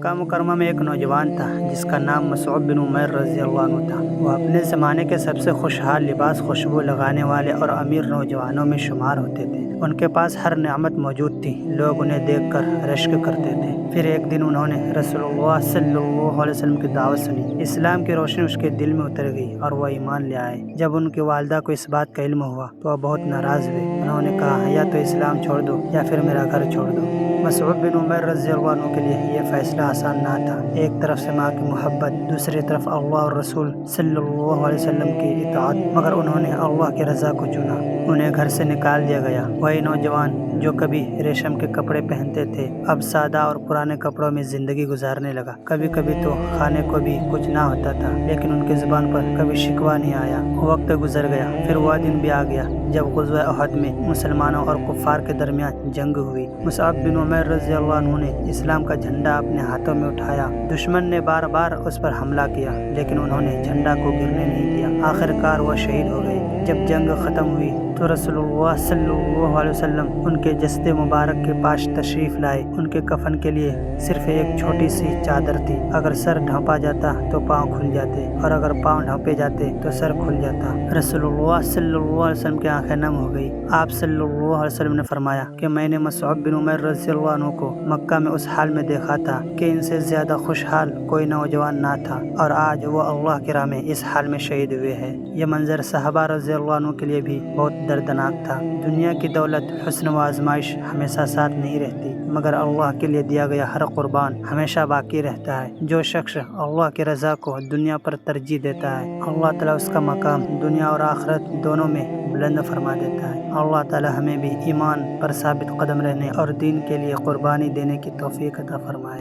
مکہ مکرمہ میں ایک نوجوان تھا جس کا نام مصعب بن عمیر رضی اللہ عنہ تھا۔ وہ اپنے زمانے کے سب سے خوشحال، لباس خوشبو لگانے والے اور امیر نوجوانوں میں شمار ہوتے تھے۔ ان کے پاس ہر نعمت موجود تھی، لوگ انہیں دیکھ کر رشک کرتے تھے۔ پھر ایک دن انہوں نے رسول اللہ صلی اللہ علیہ وسلم کی دعوت سنی۔ اسلام کی روشنی اس کے دل میں اتر گئی اور وہ ایمان لے آئے۔ جب ان کی والدہ کو اس بات کا علم ہوا تو وہ بہت ناراض ہوئے۔ انہوں نے کہا، یا تو اسلام چھوڑ دو یا پھر میرا گھر چھوڑ دو۔ مصعب بن عمیر رضی اللہ عنہ کے لیے یہ فیصلہ آسان نہ تھا۔ ایک طرف سے ماں کی محبت، دوسری طرف اللہ اور رسول صلی اللہ علیہ وسلم کی اطاعت، مگر انہوں نے اللہ کی رضا کو چنا۔ انہیں گھر سے نکال دیا گیا۔ وہی نوجوان جو کبھی ریشم کے کپڑے پہنتے تھے اب سادہ اور پرانے کپڑوں میں زندگی گزارنے لگا۔ کبھی کبھی تو کھانے کو بھی کچھ نہ ہوتا تھا، لیکن ان کی زبان پر کبھی شکوہ نہیں آیا۔ وقت گزر گیا، پھر وہ دن بھی آ گیا جب غزوہ احد میں مسلمانوں اور کفار کے درمیان جنگ ہوئی۔ مصعب بن عمیر رضی اللہ عنہ نے اسلام کا جھنڈا اپنے ہاتھوں میں اٹھایا۔ دشمن نے بار بار اس پر حملہ کیا، لیکن انہوں نے جھنڈا کو گرنے نہیں دیا۔ آخر کار وہ شہید ہو گئے۔ جب جنگ ختم ہوئی تو رسول اللہ صلی اللہ علیہ وسلم ان کے جسد مبارک کے پاس تشریف لائے۔ ان کے کفن کے لیے صرف ایک چھوٹی سی چادر تھی۔ اگر سر ڈھانپا جاتا تو پاؤں کھل جاتے، اور اگر پاؤں ڈھانپے جاتے تو سر کھل جاتا۔ رسول اللہ صلی اللہ علیہ وسلم کی آنکھیں نم ہو گئی۔ آپ صلی اللہ علیہ وسلم نے فرمایا کہ میں نے مصعب بن عمیر رضی اللہ عنہ کو مکہ میں اس حال میں دیکھا تھا کہ ان سے زیادہ خوشحال کوئی نوجوان نہ تھا، اور آج وہ اللہ کی راہ میں اس حال میں شہید ہوئے ہیں۔ یہ منظر صحابہ رضی اللہ عنہ کے لیے بھی بہت دردناک تھا۔ دنیا کی دولت، حسن و آزمائش ہمیشہ ساتھ نہیں رہتی، مگر اللہ کے لیے دیا گیا ہر قربان ہمیشہ باقی رہتا ہے۔ جو شخص اللہ کی رضا کو دنیا پر ترجیح دیتا ہے، اللہ تعالیٰ اس کا مقام دنیا اور آخرت دونوں میں بلند فرما دیتا ہے۔ اللہ تعالیٰ ہمیں بھی ایمان پر ثابت قدم رہنے اور دین کے لیے قربانی دینے کی توفیق عطا فرمائے۔